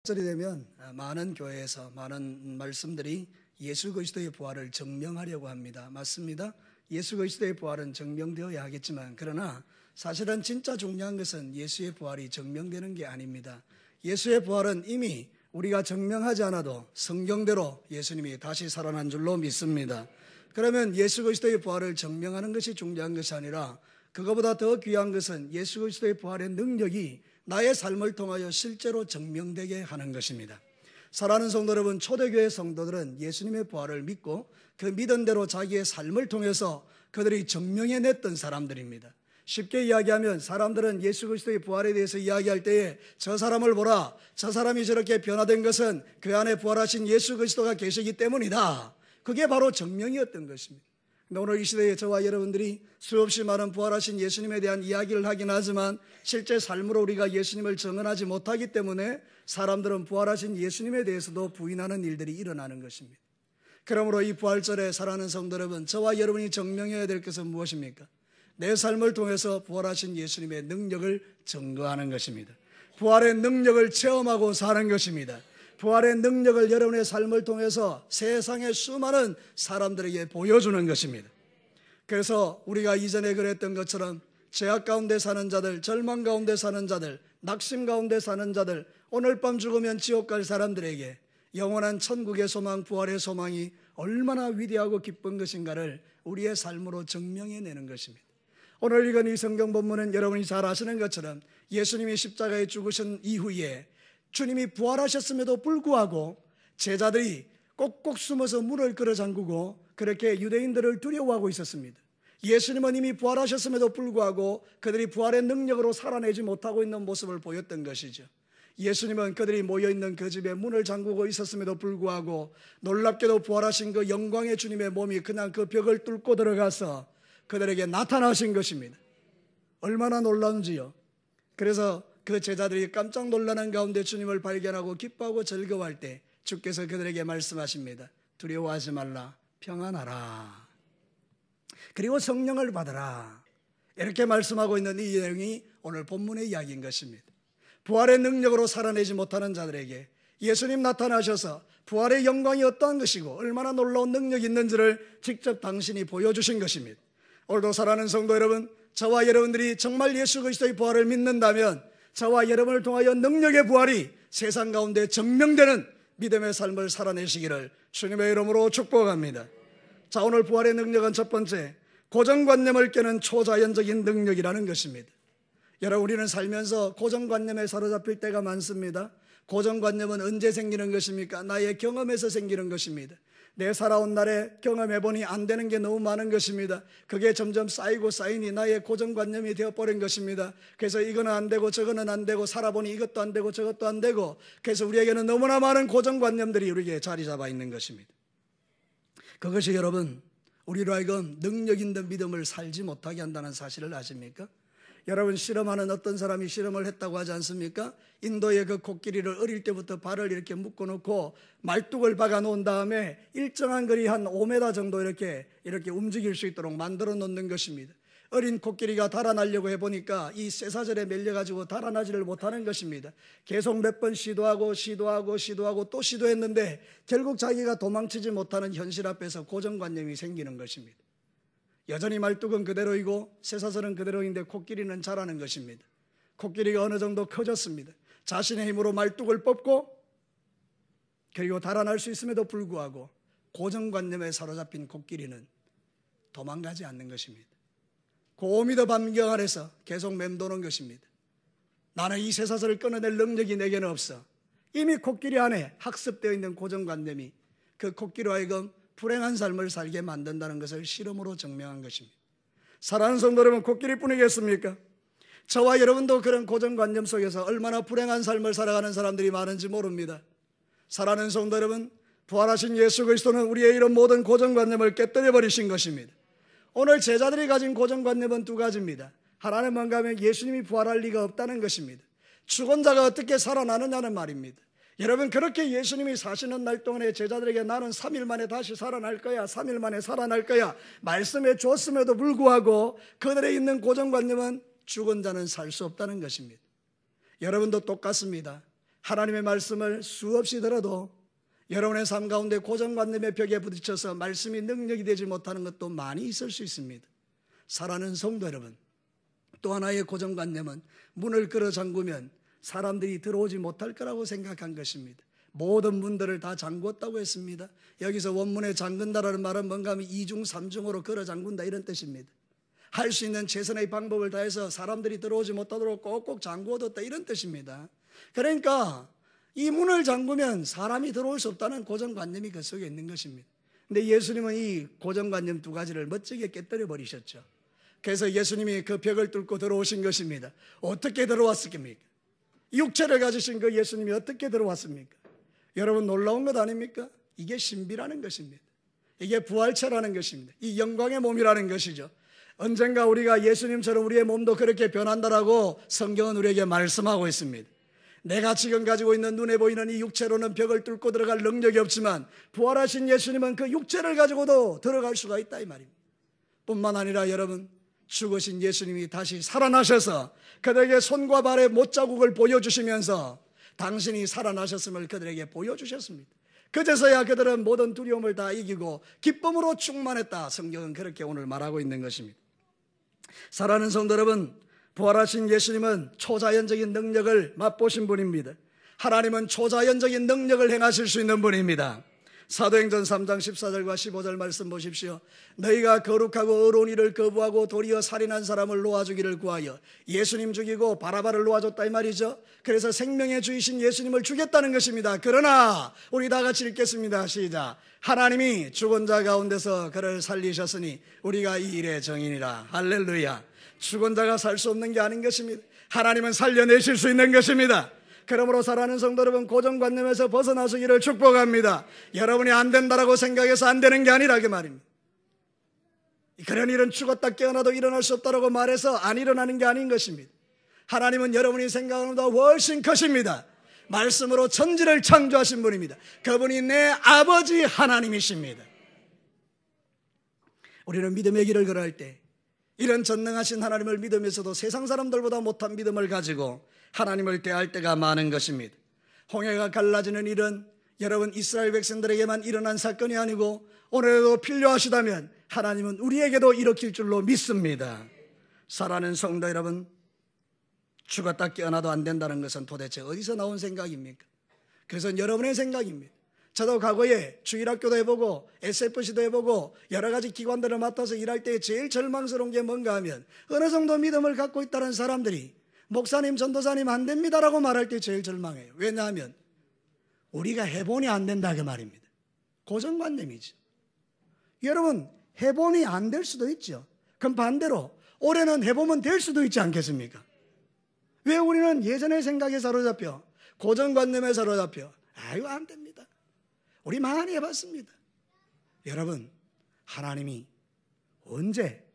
절이 되면 많은 교회에서 많은 말씀들이 예수 그리스도의 부활을 증명하려고 합니다. 맞습니다. 예수 그리스도의 부활은 증명되어야 하겠지만 그러나 사실은 진짜 중요한 것은 예수의 부활이 증명되는 게 아닙니다. 예수의 부활은 이미 우리가 증명하지 않아도 성경대로 예수님이 다시 살아난 줄로 믿습니다. 그러면 예수 그리스도의 부활을 증명하는 것이 중요한 것이 아니라 그것보다 더 귀한 것은 예수 그리스도의 부활의 능력이 나의 삶을 통하여 실제로 증명되게 하는 것입니다. 사랑하는 성도 여러분, 초대교회 성도들은 예수님의 부활을 믿고 그 믿은 대로 자기의 삶을 통해서 그들이 증명해냈던 사람들입니다. 쉽게 이야기하면 사람들은 예수 그리스도의 부활에 대해서 이야기할 때에 저 사람을 보라, 저 사람이 저렇게 변화된 것은 그 안에 부활하신 예수 그리스도가 계시기 때문이다. 그게 바로 증명이었던 것입니다. 오늘 이 시대에 저와 여러분들이 수없이 많은 부활하신 예수님에 대한 이야기를 하긴 하지만 실제 삶으로 우리가 예수님을 증언하지 못하기 때문에 사람들은 부활하신 예수님에 대해서도 부인하는 일들이 일어나는 것입니다. 그러므로 이 부활절에 사랑하는 성도 여러분, 저와 여러분이 증명해야 될 것은 무엇입니까? 내 삶을 통해서 부활하신 예수님의 능력을 증거하는 것입니다. 부활의 능력을 체험하고 사는 것입니다. 부활의 능력을 여러분의 삶을 통해서 세상의 수많은 사람들에게 보여주는 것입니다. 그래서 우리가 이전에 그랬던 것처럼 죄악 가운데 사는 자들, 절망 가운데 사는 자들, 낙심 가운데 사는 자들, 오늘 밤 죽으면 지옥 갈 사람들에게 영원한 천국의 소망, 부활의 소망이 얼마나 위대하고 기쁜 것인가를 우리의 삶으로 증명해내는 것입니다. 오늘 읽은 이 성경 본문은 여러분이 잘 아시는 것처럼 예수님이 십자가에 죽으신 이후에 주님이 부활하셨음에도 불구하고 제자들이 꼭꼭 숨어서 문을 끌어 잠그고 그렇게 유대인들을 두려워하고 있었습니다. 예수님은 이미 부활하셨음에도 불구하고 그들이 부활의 능력으로 살아내지 못하고 있는 모습을 보였던 것이죠. 예수님은 그들이 모여있는 그 집에 문을 잠그고 있었음에도 불구하고 놀랍게도 부활하신 그 영광의 주님의 몸이 그냥 그 벽을 뚫고 들어가서 그들에게 나타나신 것입니다. 얼마나 놀라운지요. 그래서 그 제자들이 깜짝 놀라는 가운데 주님을 발견하고 기뻐하고 즐거워할 때 주께서 그들에게 말씀하십니다. 두려워하지 말라, 평안하라, 그리고 성령을 받으라. 이렇게 말씀하고 있는 이 내용이 오늘 본문의 이야기인 것입니다. 부활의 능력으로 살아내지 못하는 자들에게 예수님 나타나셔서 부활의 영광이 어떠한 것이고 얼마나 놀라운 능력이 있는지를 직접 당신이 보여주신 것입니다. 오늘도 사랑하는 성도 여러분, 저와 여러분들이 정말 예수 그리스도의 부활을 믿는다면 저와 여러분을 통하여 능력의 부활이 세상 가운데 증명되는 믿음의 삶을 살아내시기를 주님의 이름으로 축복합니다. 자, 오늘 부활의 능력은 첫 번째, 고정관념을 깨는 초자연적인 능력이라는 것입니다. 여러분, 우리는 살면서 고정관념에 사로잡힐 때가 많습니다. 고정관념은 언제 생기는 것입니까? 나의 경험에서 생기는 것입니다. 내 살아온 날에 경험해보니 안 되는 게 너무 많은 것입니다. 그게 점점 쌓이고 쌓이니 나의 고정관념이 되어버린 것입니다. 그래서 이거는 안 되고 저거는 안 되고 살아보니 이것도 안 되고 저것도 안 되고, 그래서 우리에게는 너무나 많은 고정관념들이 우리에게 자리 잡아 있는 것입니다. 그것이 여러분, 우리로 하여금 능력 있는 믿음을 살지 못하게 한다는 사실을 아십니까? 여러분, 실험하는 어떤 사람이 실험을 했다고 하지 않습니까? 인도의 그 코끼리를 어릴 때부터 발을 이렇게 묶어놓고 말뚝을 박아 놓은 다음에 일정한 거리 한 5m 정도 이렇게 움직일 수 있도록 만들어 놓는 것입니다. 어린 코끼리가 달아나려고 해보니까 이 쇠사슬에 밀려가지고 달아나지를 못하는 것입니다. 계속 몇 번 시도하고 또 시도했는데 결국 자기가 도망치지 못하는 현실 앞에서 고정관념이 생기는 것입니다. 여전히 말뚝은 그대로이고 쇠사슬은 그대로인데 코끼리는 자라는 것입니다. 코끼리가 어느 정도 커졌습니다. 자신의 힘으로 말뚝을 뽑고 그리고 달아날 수 있음에도 불구하고 고정관념에 사로잡힌 코끼리는 도망가지 않는 것입니다. 그 5m 반경 안에서 계속 맴도는 것입니다. 나는 이 쇠사슬을 끊어낼 능력이 내게는 없어. 이미 코끼리 안에 학습되어 있는 고정관념이 그 코끼리로 하여금 불행한 삶을 살게 만든다는 것을 실험으로 증명한 것입니다. 사랑하는 성도 여러분, 코끼리뿐이겠습니까? 저와 여러분도 그런 고정관념 속에서 얼마나 불행한 삶을 살아가는 사람들이 많은지 모릅니다. 사랑하는 성도 여러분, 부활하신 예수 그리스도는 우리의 이런 모든 고정관념을 깨뜨려 버리신 것입니다. 오늘 제자들이 가진 고정관념은 두 가지입니다. 하나는 뭔가 하면 예수님이 부활할 리가 없다는 것입니다. 죽은 자가 어떻게 살아나느냐는 말입니다. 여러분, 그렇게 예수님이 사시는 날 동안에 제자들에게 나는 3일 만에 다시 살아날 거야, 3일 만에 살아날 거야 말씀해 줬음에도 불구하고 그들의 있는 고정관념은 죽은 자는 살 수 없다는 것입니다. 여러분도 똑같습니다. 하나님의 말씀을 수없이 들어도 여러분의 삶 가운데 고정관념의 벽에 부딪혀서 말씀이 능력이 되지 못하는 것도 많이 있을 수 있습니다. 사랑하는 성도 여러분, 또 하나의 고정관념은 문을 끌어 잠그면 사람들이 들어오지 못할 거라고 생각한 것입니다. 모든 문들을 다 잠궜다고 했습니다. 여기서 원문에 잠근다라는 말은 뭔가 하면 이중 삼중으로 끌어 잠근다 이런 뜻입니다. 할 수 있는 최선의 방법을 다해서 사람들이 들어오지 못하도록 꼭꼭 잠궈뒀다 이런 뜻입니다. 그러니까 이 문을 잠그면 사람이 들어올 수 없다는 고정관념이 그 속에 있는 것입니다. 근데 예수님은 이 고정관념 두 가지를 멋지게 깨뜨려 버리셨죠. 그래서 예수님이 그 벽을 뚫고 들어오신 것입니다. 어떻게 들어왔습니까? 육체를 가지신 그 예수님이 어떻게 들어왔습니까? 여러분 놀라운 것 아닙니까? 이게 신비라는 것입니다. 이게 부활체라는 것입니다. 이 영광의 몸이라는 것이죠. 언젠가 우리가 예수님처럼 우리의 몸도 그렇게 변한다라고 성경은 우리에게 말씀하고 있습니다. 내가 지금 가지고 있는 눈에 보이는 이 육체로는 벽을 뚫고 들어갈 능력이 없지만 부활하신 예수님은 그 육체를 가지고도 들어갈 수가 있다 이 말입니다. 뿐만 아니라 여러분, 죽으신 예수님이 다시 살아나셔서 그들에게 손과 발의 못자국을 보여주시면서 당신이 살아나셨음을 그들에게 보여주셨습니다. 그제서야 그들은 모든 두려움을 다 이기고 기쁨으로 충만했다. 성경은 그렇게 오늘 말하고 있는 것입니다. 사랑하는 성도 여러분, 부활하신 예수님은 초자연적인 능력을 맛보신 분입니다. 하나님은 초자연적인 능력을 행하실 수 있는 분입니다. 사도행전 3장 14절과 15절 말씀 보십시오. 너희가 거룩하고 의로운 일을 거부하고 도리어 살인한 사람을 놓아주기를 구하여 예수님 죽이고 바라바를 놓아줬다 이 말이죠. 그래서 생명의 주이신 예수님을 죽였다는 것입니다. 그러나 우리 다 같이 읽겠습니다. 시작. 하나님이 죽은 자 가운데서 그를 살리셨으니 우리가 이 일의 정인이라. 할렐루야. 죽은 자가 살 수 없는 게 아닌 것입니다. 하나님은 살려내실 수 있는 것입니다. 그러므로 사랑하는 성도 여러분, 고정관념에서 벗어나시기를 축복합니다. 여러분이 안 된다라고 생각해서 안 되는 게 아니라 그 말입니다. 그런 일은 죽었다 깨어나도 일어날 수 없다라고 말해서 안 일어나는 게 아닌 것입니다. 하나님은 여러분이 생각하는 것보다 훨씬 크십니다. 말씀으로 천지를 창조하신 분입니다. 그분이 내 아버지 하나님이십니다. 우리는 믿음의 길을 걸어갈 때 이런 전능하신 하나님을 믿으면서도 세상 사람들보다 못한 믿음을 가지고 하나님을 대할 때가 많은 것입니다. 홍해가 갈라지는 일은 여러분 이스라엘 백성들에게만 일어난 사건이 아니고 오늘도 필요하시다면 하나님은 우리에게도 일으킬 줄로 믿습니다. 사랑하는 성도 여러분, 죽었다 깨어나도 안 된다는 것은 도대체 어디서 나온 생각입니까? 그것은 여러분의 생각입니다. 저도 과거에 주일학교도 해보고 SFC도 해보고 여러 가지 기관들을 맡아서 일할 때 제일 절망스러운 게 뭔가 하면 어느 정도 믿음을 갖고 있다는 사람들이 목사님, 전도사님 안 됩니다라고 말할 때 제일 절망해요. 왜냐하면 우리가 해보니 안 된다 그 말입니다. 고정관념이죠. 여러분, 해보니 안 될 수도 있죠. 그럼 반대로 올해는 해보면 될 수도 있지 않겠습니까? 왜 우리는 예전의 생각에 사로잡혀 고정관념에 사로잡혀 아유 안 됩니다. 우리 많이 해봤습니다. 여러분, 하나님이 언제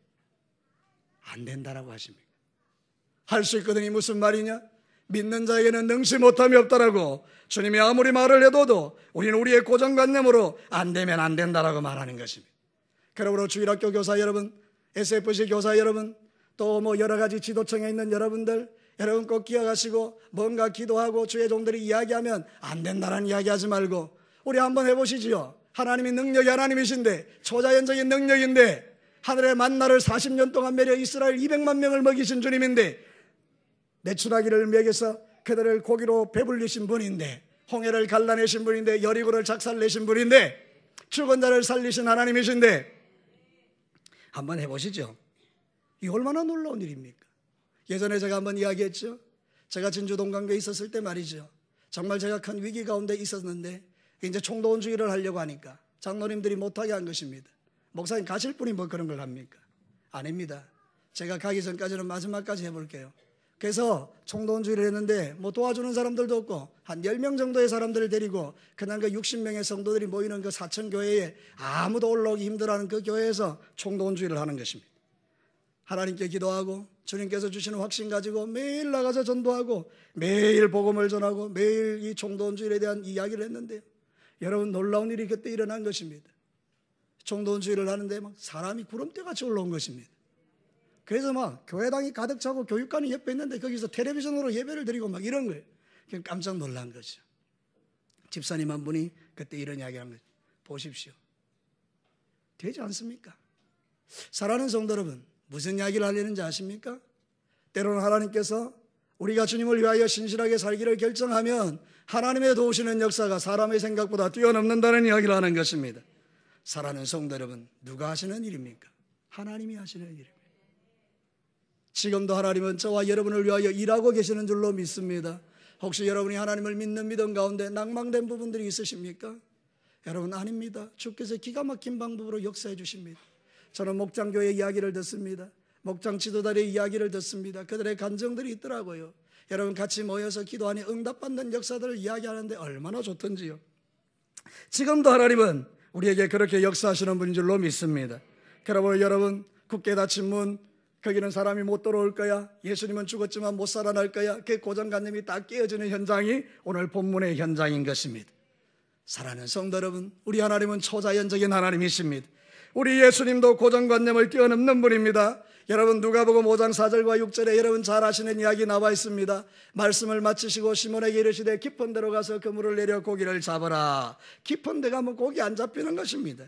안 된다라고 하십니까? 할 수 있거든이 무슨 말이냐? 믿는 자에게는 능치 못함이 없다라고 주님이 아무리 말을 해도 우리는 우리의 고정관념으로 안 되면 안 된다라고 말하는 것입니다. 그러므로 주일학교 교사 여러분, SFC 교사 여러분, 또 뭐 여러 가지 지도청에 있는 여러분들, 여러분 꼭 기억하시고 뭔가 기도하고 주의 종들이 이야기하면 안 된다라는 이야기하지 말고 우리 한번 해보시지요. 하나님이 능력이 하나님이신데 초자연적인 능력인데 하늘의 만나를 40년 동안 매려 이스라엘 200만 명을 먹이신 주님인데 내추라기를 먹여서 그들을 고기로 배불리신 분인데 홍해를 갈라내신 분인데 여리고를 작살내신 분인데 죽은 자를 살리신 하나님이신데 한번 해보시죠. 이 얼마나 놀라운 일입니까? 예전에 제가 한번 이야기했죠. 제가 진주 동강교에 있었을 때 말이죠. 정말 제가 큰 위기 가운데 있었는데 이제 총동원주의를 하려고 하니까 장로님들이 못하게 한 것입니다. 목사님 가실 분이 뭐 그런 걸 합니까? 아닙니다. 제가 가기 전까지는 마지막까지 해볼게요. 그래서 총동원주의를 했는데 뭐 도와주는 사람들도 없고 한 10명 정도의 사람들을 데리고 그날 그 60명의 성도들이 모이는 그 사천교회에 아무도 올라오기 힘들어하는 그 교회에서 총동원주의를 하는 것입니다. 하나님께 기도하고 주님께서 주시는 확신 가지고 매일 나가서 전도하고 매일 복음을 전하고 매일 이 총동원주의에 대한 이야기를 했는데요. 여러분 놀라운 일이 그때 일어난 것입니다. 총동원주의를 하는데 막 사람이 구름대같이 올라온 것입니다. 그래서 막 교회당이 가득 차고 교육관이 옆에 있는데 거기서 텔레비전으로 예배를 드리고 막 이런 거예요. 깜짝 놀란 거죠. 집사님 한 분이 그때 이런 이야기를 한 거죠. 보십시오. 되지 않습니까? 사랑하는 성도 여러분, 무슨 이야기를 하려는지 아십니까? 때로는 하나님께서 우리가 주님을 위하여 신실하게 살기를 결정하면 하나님의 도우시는 역사가 사람의 생각보다 뛰어넘는다는 이야기를 하는 것입니다. 사랑하는 성도 여러분, 누가 하시는 일입니까? 하나님이 하시는 일입니다. 지금도 하나님은 저와 여러분을 위하여 일하고 계시는 줄로 믿습니다. 혹시 여러분이 하나님을 믿는 믿음 가운데 낭망된 부분들이 있으십니까? 여러분, 아닙니다. 주께서 기가 막힌 방법으로 역사해 주십니다. 저는 목장교회 이야기를 듣습니다. 목장 지도자의 이야기를 듣습니다. 그들의 간증들이 있더라고요. 여러분, 같이 모여서 기도하니 응답받는 역사들을 이야기하는데 얼마나 좋던지요. 지금도 하나님은 우리에게 그렇게 역사하시는 분인 줄로 믿습니다. 그러므로 여러분, 굳게 닫힌 문, 거기는 사람이 못 들어올 거야, 예수님은 죽었지만 못 살아날 거야, 그 고정관념이 다 깨어지는 현장이 오늘 본문의 현장인 것입니다. 사랑하는 성도 여러분, 우리 하나님은 초자연적인 하나님이십니다. 우리 예수님도 고정관념을 뛰어넘는 분입니다. 여러분, 누가복음 5장 4절과 6절에 여러분 잘 아시는 이야기 나와 있습니다. 말씀을 마치시고 시몬에게 이르시되 깊은 데로 가서 그물을 내려 고기를 잡아라. 깊은 데 가면 고기 안 잡히는 것입니다.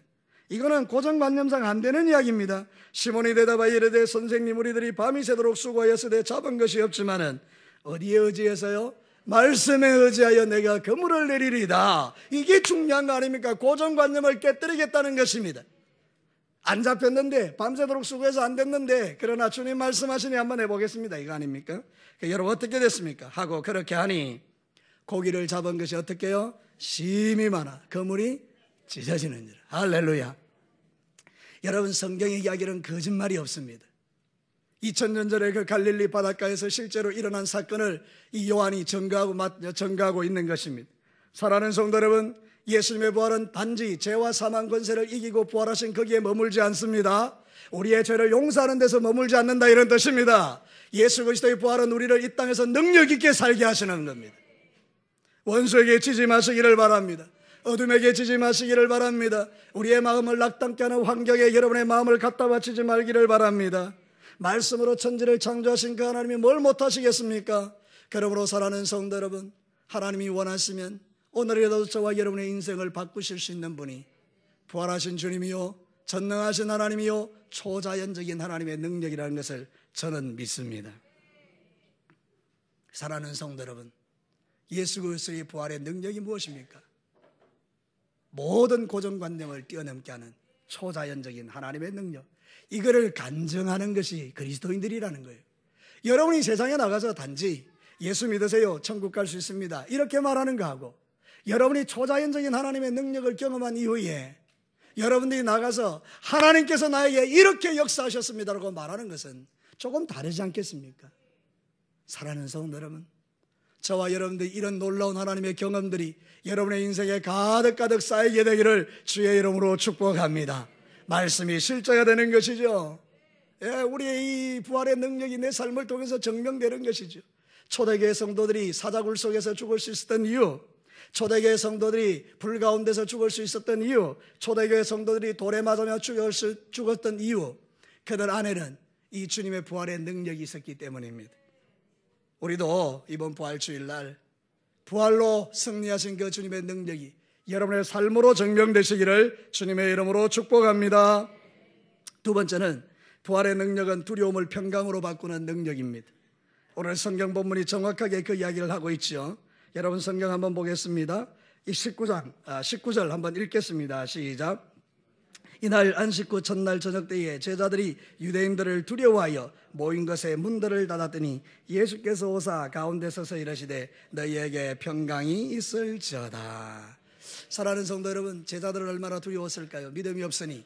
이거는 고정관념상 안 되는 이야기입니다. 시몬이 대답하여 이르되 선생님, 우리들이 밤이 새도록 수고하였으되 잡은 것이 없지만은 어디에 의지해서요? 말씀에 의지하여 내가 그물을 내리리다. 이게 중요한 거 아닙니까? 고정관념을 깨뜨리겠다는 것입니다. 안 잡혔는데, 밤새도록 수고해서 안 됐는데, 그러나 주님 말씀하시니 한번 해보겠습니다, 이거 아닙니까? 여러분, 어떻게 됐습니까? 하고 그렇게 하니 고기를 잡은 것이 어떻게 해요? 심이 많아 그물이 찢어지는지라. 할렐루야. 여러분, 성경의 이야기는 거짓말이 없습니다. 2000년 전에 그 갈릴리 바닷가에서 실제로 일어난 사건을 이 요한이 전가하고 있는 것입니다. 사랑하는 성도 여러분, 예수님의 부활은 단지 죄와 사망 권세를 이기고 부활하신 거기에 머물지 않습니다. 우리의 죄를 용서하는 데서 머물지 않는다, 이런 뜻입니다. 예수 그리스도의 부활은 우리를 이 땅에서 능력 있게 살게 하시는 겁니다. 원수에게 지지 마시기를 바랍니다. 어둠에게 지지 마시기를 바랍니다. 우리의 마음을 낙담케 하는 환경에 여러분의 마음을 갖다 바치지 말기를 바랍니다. 말씀으로 천지를 창조하신 그 하나님이 뭘 못하시겠습니까? 그러므로 사랑하는 성도 여러분, 하나님이 원하시면 오늘이라도 저와 여러분의 인생을 바꾸실 수 있는 분이 부활하신 주님이요, 전능하신 하나님이요, 초자연적인 하나님의 능력이라는 것을 저는 믿습니다. 사랑하는 성도 여러분, 예수 그리스도의 부활의 능력이 무엇입니까? 모든 고정관념을 뛰어넘게 하는 초자연적인 하나님의 능력, 이거를 간증하는 것이 그리스도인들이라는 거예요. 여러분이 세상에 나가서 단지 예수 믿으세요, 천국 갈 수 있습니다, 이렇게 말하는 거하고, 여러분이 초자연적인 하나님의 능력을 경험한 이후에 여러분들이 나가서 하나님께서 나에게 이렇게 역사하셨습니다라고 말하는 것은 조금 다르지 않겠습니까? 사랑하는 성도 여러분, 저와 여러분들이 이런 놀라운 하나님의 경험들이 여러분의 인생에 가득가득 쌓이게 되기를 주의 이름으로 축복합니다. 말씀이 실제가 되는 것이죠. 우리의 이 부활의 능력이 내 삶을 통해서 증명되는 것이죠. 초대교회 성도들이 사자굴 속에서 죽을 수 있었던 이유, 초대교회 성도들이 불 가운데서 죽을 수 있었던 이유, 초대교회 성도들이 돌에 맞으며 죽었던 이유, 그들 안에는 이 주님의 부활의 능력이 있었기 때문입니다. 우리도 이번 부활주일날 부활로 승리하신 그 주님의 능력이 여러분의 삶으로 증명되시기를 주님의 이름으로 축복합니다. 두 번째는 부활의 능력은 두려움을 평강으로 바꾸는 능력입니다. 오늘 성경 본문이 정확하게 그 이야기를 하고 있죠. 여러분, 성경 한번 보겠습니다. 이 19절 한번 읽겠습니다. 시작. 이날 안식 후 첫날 저녁 때에 제자들이 유대인들을 두려워하여 모인 것에 문들을 닫았더니 예수께서 오사 가운데 서서 이르시되 너희에게 평강이 있을지어다. 사랑하는 성도 여러분, 제자들은 얼마나 두려웠을까요? 믿음이 없으니.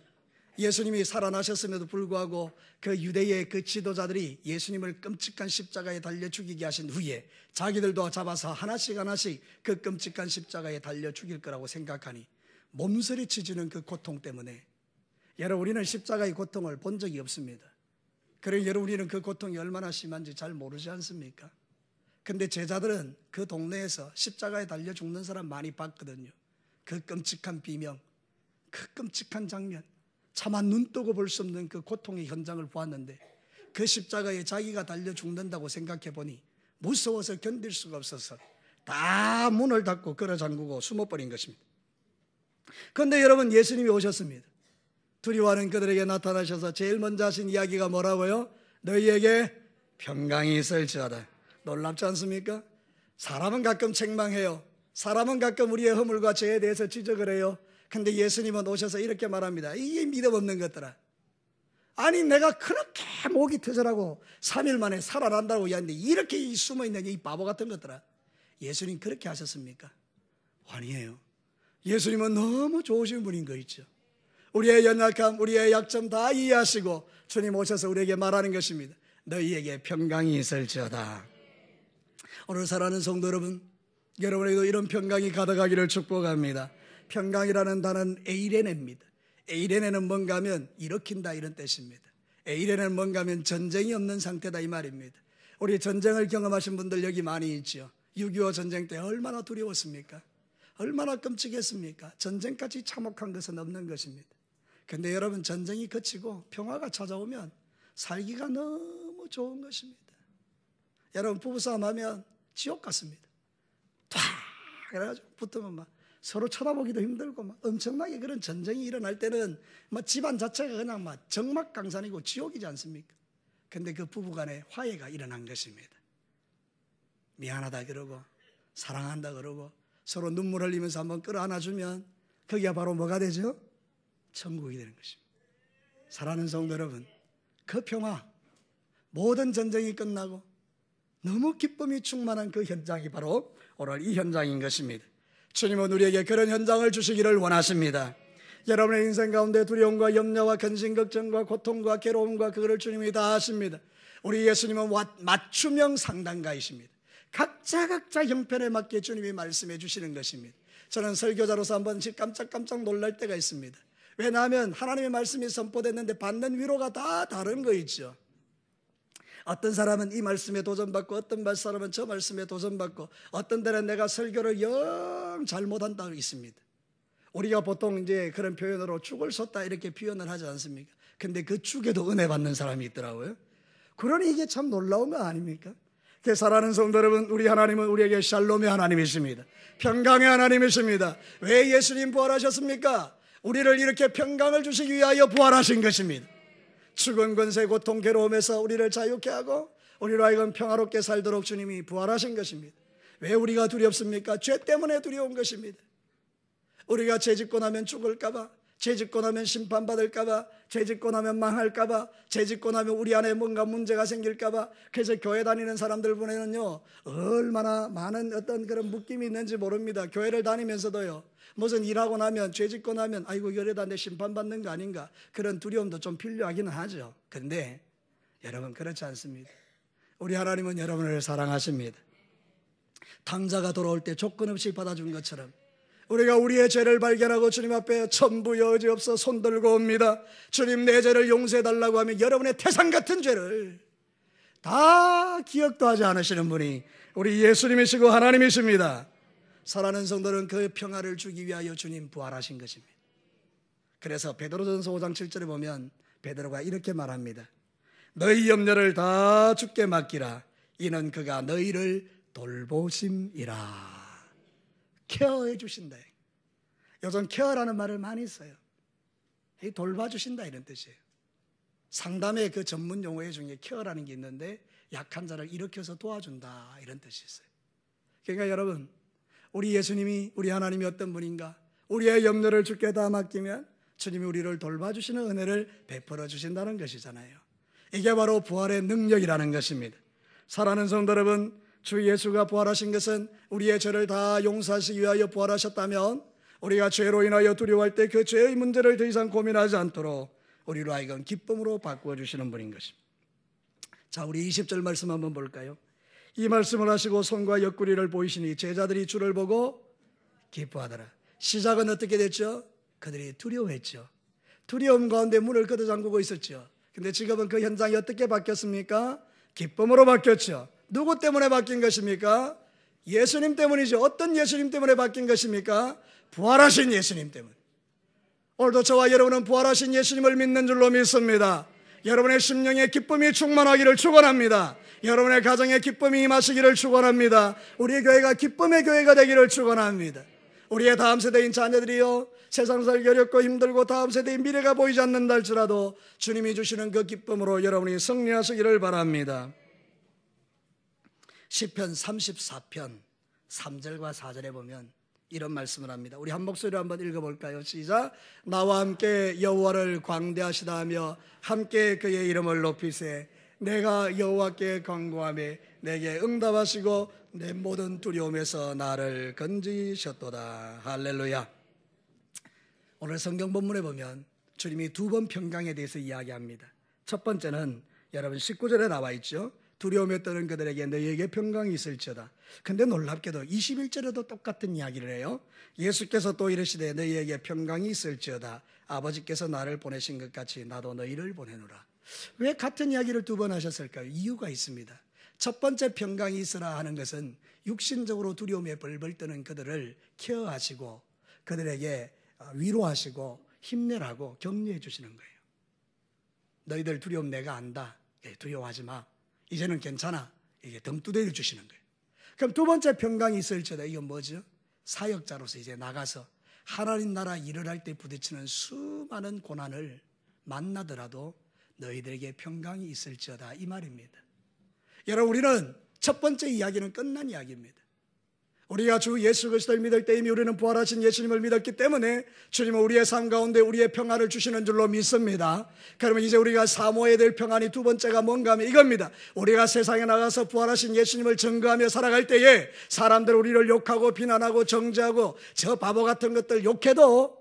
예수님이 살아나셨음에도 불구하고 그 유대의 그 지도자들이 예수님을 끔찍한 십자가에 달려 죽이게 하신 후에 자기들도 잡아서 하나씩 그 끔찍한 십자가에 달려 죽일 거라고 생각하니 몸서리치지는 그 고통 때문에, 여러분, 우리는 십자가의 고통을 본 적이 없습니다. 그러니 여러분, 우리는 그 고통이 얼마나 심한지 잘 모르지 않습니까? 근데 제자들은 그 동네에서 십자가에 달려 죽는 사람 많이 봤거든요. 그 끔찍한 비명, 그 끔찍한 장면, 차마 눈 뜨고 볼 수 없는 그 고통의 현장을 보았는데 그 십자가에 자기가 달려 죽는다고 생각해 보니 무서워서 견딜 수가 없어서 다 문을 닫고 걸어 잠그고 숨어버린 것입니다. 그런데 여러분, 예수님이 오셨습니다. 두려워하는 그들에게 나타나셔서 제일 먼저 하신 이야기가 뭐라고요? 너희에게 평강이 있을지어다. 놀랍지 않습니까? 사람은 가끔 책망해요. 사람은 가끔 우리의 허물과 죄에 대해서 지적을 해요. 근데 예수님은 오셔서 이렇게 말합니다. 이게 믿음 없는 것들아. 아니, 내가 그렇게 목이 터져라고 3일 만에 살아난다고 이야기하는데 이렇게 숨어있는 이 바보 같은 것들아. 예수님 그렇게 하셨습니까? 아니에요. 예수님은 너무 좋으신 분인 거 있죠. 우리의 연약함, 우리의 약점 다 이해하시고 주님 오셔서 우리에게 말하는 것입니다. 너희에게 평강이 있을지어다. 오늘 사랑하는 성도 여러분, 여러분에게도 이런 평강이 가득하기를 축복합니다. 평강이라는 단어는 에이레네입니다. 에이레네는 뭔가 하면 일으킨다 이런 뜻입니다. 에이레네는 뭔가 하면 전쟁이 없는 상태다 이 말입니다. 우리 전쟁을 경험하신 분들 여기 많이 있죠. 6.25 전쟁 때 얼마나 두려웠습니까? 얼마나 끔찍했습니까? 전쟁까지 참혹한 것은 없는 것입니다. 그런데 여러분, 전쟁이 그치고 평화가 찾아오면 살기가 너무 좋은 것입니다. 여러분, 부부싸움 하면 지옥 같습니다. 탁 그래가지고 붙으면 막 서로 쳐다보기도 힘들고 막 엄청나게 그런 전쟁이 일어날 때는 막 집안 자체가 그냥 막 적막강산이고 지옥이지 않습니까? 근데 그 부부간에 화해가 일어난 것입니다. 미안하다 그러고 사랑한다 그러고 서로 눈물 흘리면서 한번 끌어안아주면 거기가 바로 뭐가 되죠? 천국이 되는 것입니다. 사랑하는 성도 여러분, 그 평화, 모든 전쟁이 끝나고 너무 기쁨이 충만한 그 현장이 바로 오늘 이 현장인 것입니다. 주님은 우리에게 그런 현장을 주시기를 원하십니다. 여러분의 인생 가운데 두려움과 염려와 근심, 걱정과 고통과 괴로움과 그거를 주님이 다 하십니다. 우리 예수님은 맞춤형 상담가이십니다. 각자 형편에 맞게 주님이 말씀해 주시는 것입니다. 저는 설교자로서 한 번씩 깜짝 놀랄 때가 있습니다. 왜냐하면 하나님의 말씀이 선포됐는데 받는 위로가 다 다른 거 있죠. 어떤 사람은 이 말씀에 도전받고 어떤 사람은 저 말씀에 도전받고 어떤 데는 내가 설교를 영 잘못한다고 있습니다. 우리가 보통 이제 그런 표현으로 죽을 섰다 이렇게 표현을 하지 않습니까? 근데 그 죽에도 은혜 받는 사람이 있더라고요. 그러니 이게 참 놀라운 거 아닙니까? 사랑하는 성도 여러분, 우리 하나님은 우리에게 샬롬의 하나님이십니다. 평강의 하나님이십니다. 왜 예수님 부활하셨습니까? 우리를 이렇게 평강을 주시기 위하여 부활하신 것입니다. 죽은 권세, 고통, 괴로움에서 우리를 자유케 하고 우리로 하여금 평화롭게 살도록 주님이 부활하신 것입니다. 왜 우리가 두렵습니까? 죄 때문에 두려운 것입니다. 우리가 죄짓고 나면 죽을까봐, 죄짓고 나면 심판받을까봐, 죄짓고 나면 망할까봐, 죄짓고 나면 우리 안에 뭔가 문제가 생길까봐. 그래서 교회 다니는 사람들 보내는요, 얼마나 많은 어떤 그런 묶임이 있는지 모릅니다. 교회를 다니면서도요, 무슨 일하고 나면, 죄짓고 나면 아이고 이러다 내 심판받는 거 아닌가, 그런 두려움도 좀 필요하기는 하죠. 그런데 여러분, 그렇지 않습니다. 우리 하나님은 여러분을 사랑하십니다. 탕자가 돌아올 때 조건 없이 받아준 것처럼 우리가 우리의 죄를 발견하고 주님 앞에 천부 여지없어 손들고 옵니다. 주님, 내 죄를 용서해달라고 하면 여러분의 태산 같은 죄를 다 기억도 하지 않으시는 분이 우리 예수님이시고 하나님이십니다. 사랑하는 성도는 그 평화를 주기 위하여 주님 부활하신 것입니다. 그래서 베드로전서 5장 7절에 보면 베드로가 이렇게 말합니다. 너희 염려를 다 주께 맡기라. 이는 그가 너희를 돌보심이라. 케어해 주신다. 요즘 케어라는 말을 많이 써요. 돌봐주신다 이런 뜻이에요. 상담의 그 전문 용어 중에 케어라는 게 있는데 약한 자를 일으켜서 도와준다 이런 뜻이 있어요. 그러니까 여러분, 우리 예수님이, 우리 하나님이 어떤 분인가, 우리의 염려를 주께 다 맡기면 주님이 우리를 돌봐주시는 은혜를 베풀어 주신다는 것이잖아요. 이게 바로 부활의 능력이라는 것입니다. 사랑하는 성도 여러분, 주 예수가 부활하신 것은 우리의 죄를 다 용서하시기 위하여 부활하셨다면 우리가 죄로 인하여 두려워할 때 그 죄의 문제를 더 이상 고민하지 않도록 우리로 하여금 기쁨으로 바꾸어 주시는 분인 것입니다. 자, 우리 20절 말씀 한번 볼까요? 이 말씀을 하시고 손과 옆구리를 보이시니 제자들이 주를 보고 기뻐하더라. 시작은 어떻게 됐죠? 그들이 두려워했죠. 두려움 가운데 문을 걷어 잠그고 있었죠. 근데 지금은 그 현장이 어떻게 바뀌었습니까? 기쁨으로 바뀌었죠. 누구 때문에 바뀐 것입니까? 예수님 때문이죠. 어떤 예수님 때문에 바뀐 것입니까? 부활하신 예수님 때문에. 오늘도 저와 여러분은 부활하신 예수님을 믿는 줄로 믿습니다. 여러분의 심령에 기쁨이 충만하기를 축원합니다. 여러분의 가정에 기쁨이 임하시기를 축원합니다. 우리의 교회가 기쁨의 교회가 되기를 축원합니다. 우리의 다음 세대인 자녀들이요, 세상 살기 어렵고 힘들고 다음 세대의 미래가 보이지 않는다 할지라도 주님이 주시는 그 기쁨으로 여러분이 승리하시기를 바랍니다. 시편 34편 3절과 4절에 보면 이런 말씀을 합니다. 우리 한 목소리로 한번 읽어볼까요? 시작. 나와 함께 여호와를 광대하시다 하며 함께 그의 이름을 높이세. 내가 여호와께 간구하며 내게 응답하시고 내 모든 두려움에서 나를 건지셨도다. 할렐루야. 오늘 성경 본문에 보면 주님이 두 번 평강에 대해서 이야기합니다. 첫 번째는 여러분 19절에 나와 있죠. 두려움에 떠는 그들에게 너희에게 평강이 있을지어다. 근데 놀랍게도 21절에도 똑같은 이야기를 해요. 예수께서 또 이르시되 너희에게 평강이 있을지어다. 아버지께서 나를 보내신 것 같이 나도 너희를 보내노라. 왜 같은 이야기를 두 번 하셨을까요? 이유가 있습니다. 첫 번째 평강이 있으라 하는 것은 육신적으로 두려움에 벌벌 떠는 그들을 케어하시고 그들에게 위로하시고 힘내라고 격려해 주시는 거예요. 너희들 두려움 내가 안다. 두려워하지 마. 이제는 괜찮아. 이게 덤두대를 주시는 거예요. 그럼 두 번째 평강이 있을지어다. 이건 뭐죠? 사역자로서 이제 나가서 하나님 나라 일을 할 때 부딪히는 수많은 고난을 만나더라도 너희들에게 평강이 있을지어다. 이 말입니다. 여러분, 우리는 첫 번째 이야기는 끝난 이야기입니다. 우리가 주 예수 그리스도를 믿을 때 이미 우리는 부활하신 예수님을 믿었기 때문에 주님은 우리의 삶 가운데 우리의 평안을 주시는 줄로 믿습니다. 그러면 이제 우리가 사모해야 될 평안이 두 번째가 뭔가 하면 이겁니다. 우리가 세상에 나가서 부활하신 예수님을 증거하며 살아갈 때에 사람들 우리를 욕하고 비난하고 정죄하고 저 바보 같은 것들 욕해도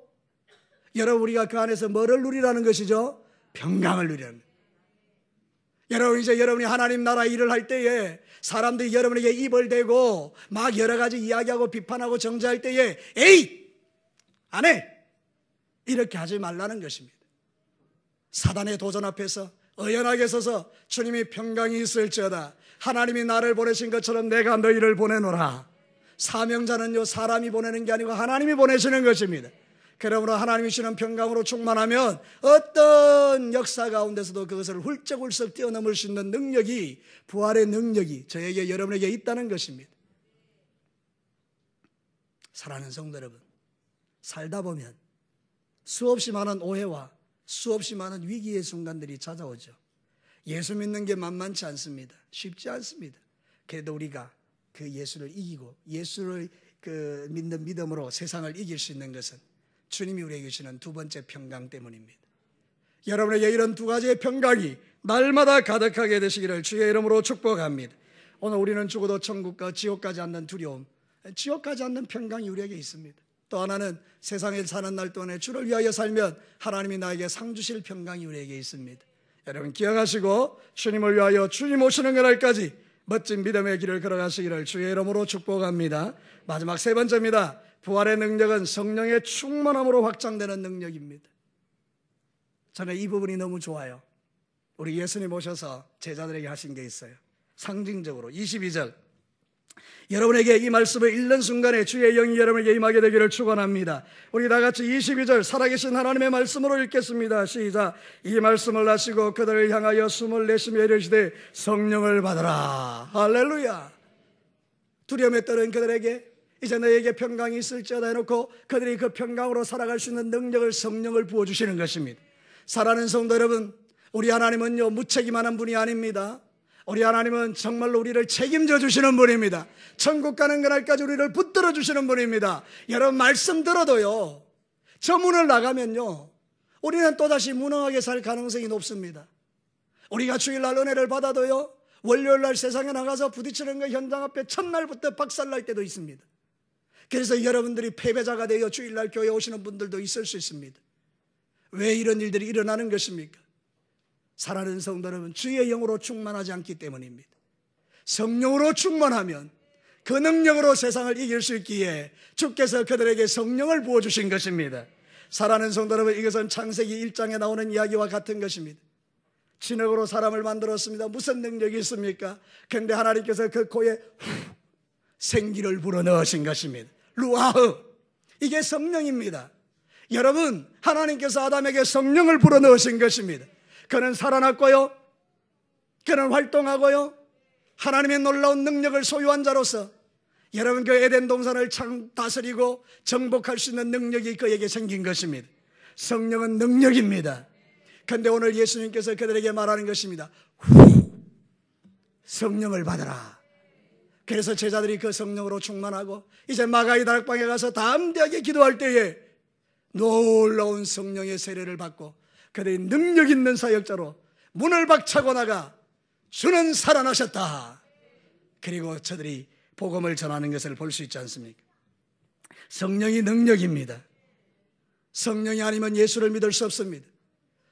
여러분 우리가 그 안에서 뭐를 누리라는 것이죠? 평강을 누리는 거예요. 여러분 이제 여러분이 하나님 나라 일을 할 때에 사람들이 여러분에게 입을 대고 막 여러 가지 이야기하고 비판하고 정죄할 때에 에이! 안 해! 이렇게 하지 말라는 것입니다. 사단의 도전 앞에서 의연하게 서서 주님이 평강이 있을지어다. 하나님이 나를 보내신 것처럼 내가 너희를 보내노라. 사명자는요 사람이 보내는 게 아니고 하나님이 보내시는 것입니다. 그러므로 하나님이 주시는 평강으로 충만하면 어떤 역사 가운데서도 그것을 훌쩍훌쩍 뛰어넘을 수 있는 능력이, 부활의 능력이 저에게 여러분에게 있다는 것입니다. 사랑하는 성도 여러분, 살다 보면 수없이 많은 오해와 수없이 많은 위기의 순간들이 찾아오죠. 예수 믿는 게 만만치 않습니다. 쉽지 않습니다. 그래도 우리가 그 예수를 이기고 예수를 믿는 믿음으로 세상을 이길 수 있는 것은 주님이 우리에게 주시는 두 번째 평강 때문입니다. 여러분에게 이런 두 가지의 평강이 날마다 가득하게 되시기를 주의 이름으로 축복합니다. 오늘 우리는 죽어도 천국과 지옥 가지 않는 두려움, 지옥 가지 않는 평강이 우리에게 있습니다. 또 하나는 세상에 사는 날 동안에 주를 위하여 살면 하나님이 나에게 상 주실 평강이 우리에게 있습니다. 여러분 기억하시고 주님을 위하여 주님 오시는 그날까지 멋진 믿음의 길을 걸어가시기를 주의 이름으로 축복합니다. 마지막 세 번째입니다. 부활의 능력은 성령의 충만함으로 확장되는 능력입니다. 저는 이 부분이 너무 좋아요. 우리 예수님 오셔서 제자들에게 하신 게 있어요. 상징적으로 22절 여러분에게 이 말씀을 읽는 순간에 주의 영이 여러분에게 임하게 되기를 축원합니다. 우리 다 같이 22절 살아계신 하나님의 말씀으로 읽겠습니다. 시작. 이 말씀을 하시고 그들을 향하여 숨을 내쉬며 이르시되 성령을 받으라. 할렐루야. 두려움에 떨은 그들에게 이제 너에게 평강이 있을지어다 해놓고 그들이 그 평강으로 살아갈 수 있는 능력을 성령을 부어주시는 것입니다. 사랑하는 성도 여러분, 우리 하나님은요 무책임한 분이 아닙니다. 우리 하나님은 정말로 우리를 책임져 주시는 분입니다. 천국 가는 그날까지 우리를 붙들어 주시는 분입니다. 여러분 말씀 들어도요 저 문을 나가면요 우리는 또다시 무능하게 살 가능성이 높습니다. 우리가 주일날 은혜를 받아도요 월요일날 세상에 나가서 부딪히는 그 현장 앞에 첫날부터 박살날 때도 있습니다. 그래서 여러분들이 패배자가 되어 주일날 교회에 오시는 분들도 있을 수 있습니다. 왜 이런 일들이 일어나는 것입니까? 사랑하는 성도 여러분, 주의 영으로 충만하지 않기 때문입니다. 성령으로 충만하면 그 능력으로 세상을 이길 수 있기에 주께서 그들에게 성령을 부어주신 것입니다. 사랑하는 성도 여러분, 이것은 창세기 1장에 나오는 이야기와 같은 것입니다. 진흙으로 사람을 만들었습니다. 무슨 능력이 있습니까? 그런데 하나님께서 그 코에 생기를 불어넣으신 것입니다. 루아흐, 이게 성령입니다. 여러분, 하나님께서 아담에게 성령을 불어넣으신 것입니다. 그는 살아났고요, 그는 활동하고요, 하나님의 놀라운 능력을 소유한 자로서 여러분 그 에덴 동산을 다스리고 정복할 수 있는 능력이 그에게 생긴 것입니다. 성령은 능력입니다. 그런데 오늘 예수님께서 그들에게 말하는 것입니다. 성령을 받아라. 그래서 제자들이 그 성령으로 충만하고 이제 마가의 다락방에 가서 담대하게 기도할 때에 놀라운 성령의 세례를 받고 그들이 능력 있는 사역자로 문을 박차고 나가 주는 살아나셨다. 그리고 저들이 복음을 전하는 것을 볼 수 있지 않습니까? 성령이 능력입니다. 성령이 아니면 예수를 믿을 수 없습니다.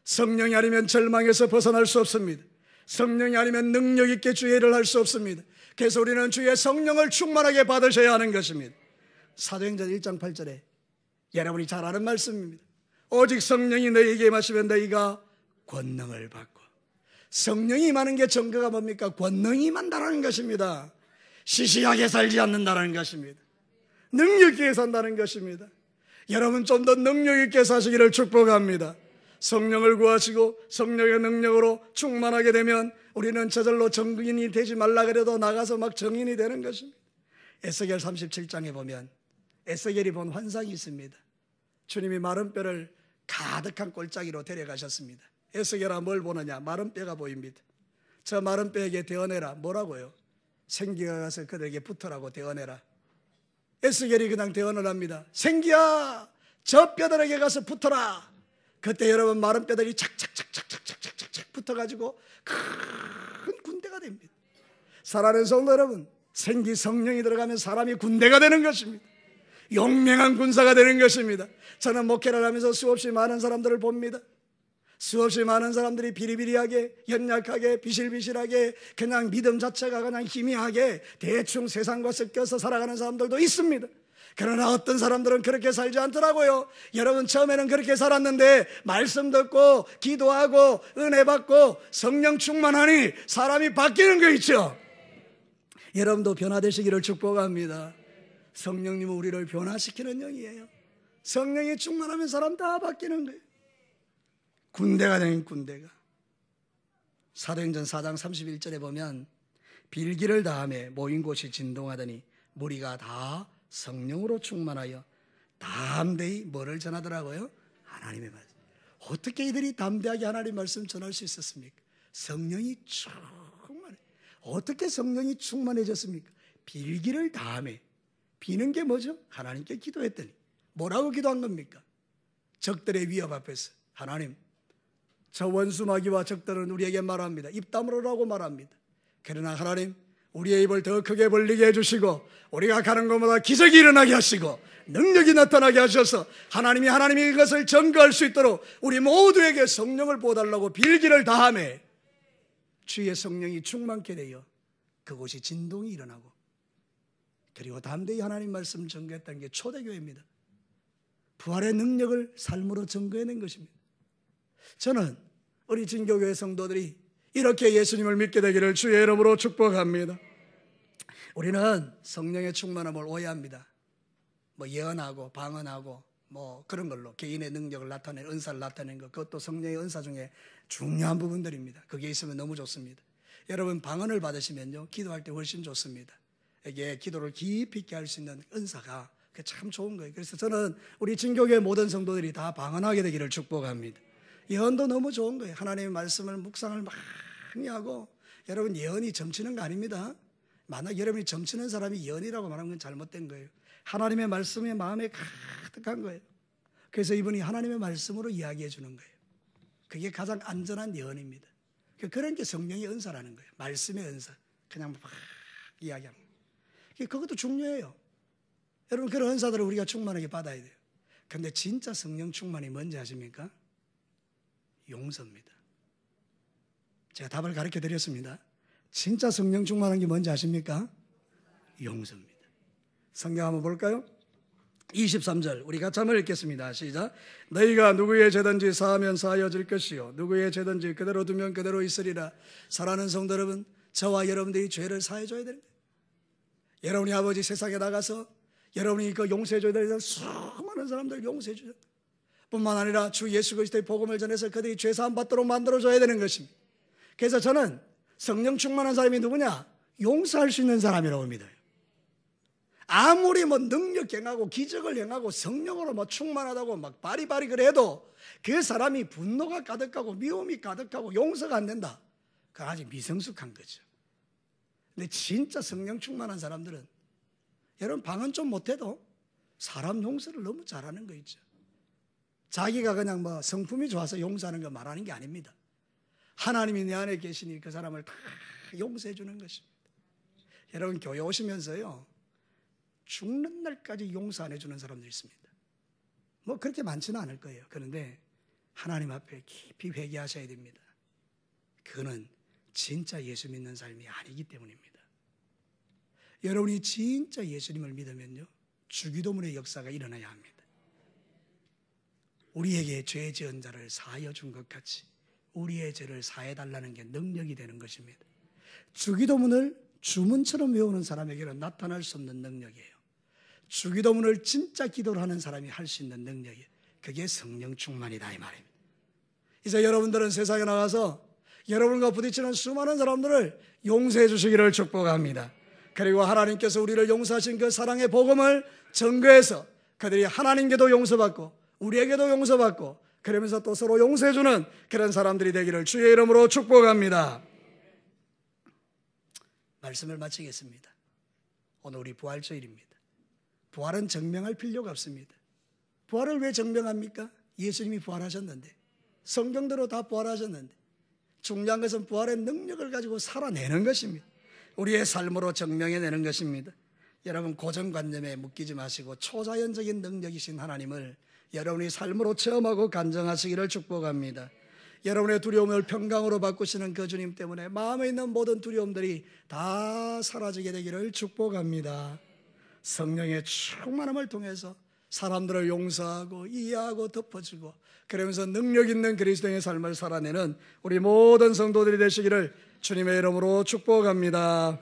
성령이 아니면 절망에서 벗어날 수 없습니다. 성령이 아니면 능력 있게 주의 일을 할 수 없습니다. 그래서 우리는 주의 성령을 충만하게 받으셔야 하는 것입니다. 사도행전 1장 8절에 여러분이 잘 아는 말씀입니다. 오직 성령이 너희에게 임하시면 너희가 권능을 받고. 성령이 임하는 게 증거가 뭡니까? 권능이 임한다는 것입니다. 시시하게 살지 않는다는 것입니다. 능력 있게 산다는 것입니다. 여러분 좀 더 능력 있게 사시기를 축복합니다. 성령을 구하시고 성령의 능력으로 충만하게 되면 우리는 저절로 정인이 되지 말라 그래도 나가서 막 정인이 되는 것입니다. 에스겔 37장에 보면 에스겔이 본 환상이 있습니다. 주님이 마른 뼈를 가득한 골짜기로 데려가셨습니다. 에스겔아 뭘 보느냐? 마른 뼈가 보입니다. 저 마른 뼈에게 대어내라. 뭐라고요? 생기가 가서 그들에게 붙으라고 대어내라. 에스겔이 그냥 대언을 합니다. 생기야 저 뼈들에게 가서 붙어라. 그때 여러분 마른 뼈들이 착착착착착착착 붙어가지고 큰 군대가 됩니다. 사랑하는 성도 여러분, 생기 성령이 들어가면 사람이 군대가 되는 것입니다. 용맹한 군사가 되는 것입니다. 저는 목회를 하면서 수없이 많은 사람들을 봅니다. 수없이 많은 사람들이 비리비리하게 연약하게 비실비실하게 그냥 믿음 자체가 그냥 희미하게 대충 세상과 섞여서 살아가는 사람들도 있습니다. 그러나 어떤 사람들은 그렇게 살지 않더라고요. 여러분 처음에는 그렇게 살았는데 말씀 듣고 기도하고 은혜 받고 성령 충만하니 사람이 바뀌는 거 있죠. 여러분도 변화되시기를 축복합니다. 성령님은 우리를 변화시키는 영이에요. 성령이 충만하면 사람 다 바뀌는 거예요. 군대가 되는 군대가. 사도행전 4장 31절에 보면 빌기를 다하며 모인 곳이 진동하더니 무리가 다 성령으로 충만하여 담대히 뭐를 전하더라고요? 하나님의 말씀. 어떻게 이들이 담대하게 하나님의 말씀 전할 수 있었습니까? 성령이 충만해. 어떻게 성령이 충만해졌습니까? 빌기를 다하며. 비는 게 뭐죠? 하나님께 기도했더니 뭐라고 기도한 겁니까? 적들의 위협 앞에서 하나님 저 원수 마귀와 적들은 우리에게 말합니다. 입 다물으라고 말합니다. 그러나 하나님 우리의 입을 더 크게 벌리게 해주시고 우리가 가는 곳마다 기적이 일어나게 하시고 능력이 나타나게 하셔서 하나님이 이것을 증거할 수 있도록 우리 모두에게 성령을 부어달라고 빌기를 다하며 주의 성령이 충만케 되어 그곳이 진동이 일어나고 그리고 담대히 하나님 말씀 증거했다는 게 초대교회입니다. 부활의 능력을 삶으로 증거해낸 것입니다. 저는 우리 진교교회 성도들이 이렇게 예수님을 믿게 되기를 주의 이름으로 축복합니다. 우리는 성령의 충만함을 오해합니다. 뭐 예언하고 방언하고 뭐 그런 걸로 개인의 능력을 나타내는 은사를 나타내는 것, 그것도 성령의 은사 중에 중요한 부분들입니다. 그게 있으면 너무 좋습니다. 여러분 방언을 받으시면요 기도할 때 훨씬 좋습니다. 이게 기도를 깊이 있게 할 수 있는 은사가 참 좋은 거예요. 그래서 저는 우리 진교교회 모든 성도들이 다 방언하게 되기를 축복합니다. 예언도 너무 좋은 거예요. 하나님의 말씀을 묵상을 많이 하고 여러분 예언이 점치는 거 아닙니다. 만약 여러분이 점치는 사람이 예언이라고 말하는 건 잘못된 거예요. 하나님의 말씀이 마음에 가득한 거예요. 그래서 이분이 하나님의 말씀으로 이야기해 주는 거예요. 그게 가장 안전한 예언입니다. 그런 게 성령의 은사라는 거예요. 말씀의 은사. 그냥 막 이야기하는 거예요. 그것도 중요해요. 여러분 그런 은사들을 우리가 충만하게 받아야 돼요. 그런데 진짜 성령 충만이 뭔지 아십니까? 용서입니다. 제가 답을 가르쳐 드렸습니다. 진짜 성령 충만한 게 뭔지 아십니까? 용서입니다. 성경 한번 볼까요? 23절 우리 같이 한번 읽겠습니다. 시작. 너희가 누구의 죄든지 사하면 사하여질 것이요 누구의 죄든지 그대로 두면 그대로 있으리라. 사랑하는 성도 여러분, 저와 여러분들이 죄를 사해줘야 됩니다. 여러분이 아버지 세상에 나가서 여러분이 그 용서해줘야 되는 수많은 사람들 용서해줘야 됩니다. 뿐만 아니라 주 예수 그리스도의 복음을 전해서 그들이 죄사함 받도록 만들어줘야 되는 것입니다. 그래서 저는 성령 충만한 사람이 누구냐? 용서할 수 있는 사람이라고 믿어요. 아무리 뭐 능력 행하고 기적을 행하고 성령으로 뭐 충만하다고 막 바리바리 그래도 그 사람이 분노가 가득하고 미움이 가득하고 용서가 안 된다. 그건 아직 미성숙한 거죠. 근데 진짜 성령 충만한 사람들은 여러분 방언 좀 못해도 사람 용서를 너무 잘하는 거 있죠. 자기가 그냥 뭐 성품이 좋아서 용서하는 거 말하는 게 아닙니다. 하나님이 내 안에 계시니 그 사람을 다 용서해 주는 것입니다. 여러분 교회 오시면서요, 죽는 날까지 용서 안 해주는 사람들이 있습니다. 뭐 그렇게 많지는 않을 거예요. 그런데 하나님 앞에 깊이 회개하셔야 됩니다. 그거는 진짜 예수 믿는 삶이 아니기 때문입니다. 여러분이 진짜 예수님을 믿으면요, 주기도문의 역사가 일어나야 합니다. 우리에게 죄 지은 자를 사하여 준 것 같이 우리의 죄를 사해달라는 게 능력이 되는 것입니다. 주기도문을 주문처럼 외우는 사람에게는 나타날 수 없는 능력이에요. 주기도문을 진짜 기도를 하는 사람이 할 수 있는 능력이에요. 그게 성령 충만이다 이 말입니다. 이제 여러분들은 세상에 나가서 여러분과 부딪히는 수많은 사람들을 용서해 주시기를 축복합니다. 그리고 하나님께서 우리를 용서하신 그 사랑의 복음을 전거해서 그들이 하나님께도 용서받고 우리에게도 용서받고 그러면서 또 서로 용서해 주는 그런 사람들이 되기를 주의 이름으로 축복합니다. 말씀을 마치겠습니다. 오늘 우리 부활주일입니다. 부활은 증명할 필요가 없습니다. 부활을 왜 증명합니까? 예수님이 부활하셨는데, 성경대로 다 부활하셨는데, 중요한 것은 부활의 능력을 가지고 살아내는 것입니다. 우리의 삶으로 증명해내는 것입니다. 여러분 고정관념에 묶이지 마시고 초자연적인 능력이신 하나님을 여러분이 삶으로 체험하고 간증하시기를 축복합니다. 여러분의 두려움을 평강으로 바꾸시는 그 주님 때문에 마음에 있는 모든 두려움들이 다 사라지게 되기를 축복합니다. 성령의 충만함을 통해서 사람들을 용서하고 이해하고 덮어주고 그러면서 능력 있는 그리스도인의 삶을 살아내는 우리 모든 성도들이 되시기를 주님의 이름으로 축복합니다.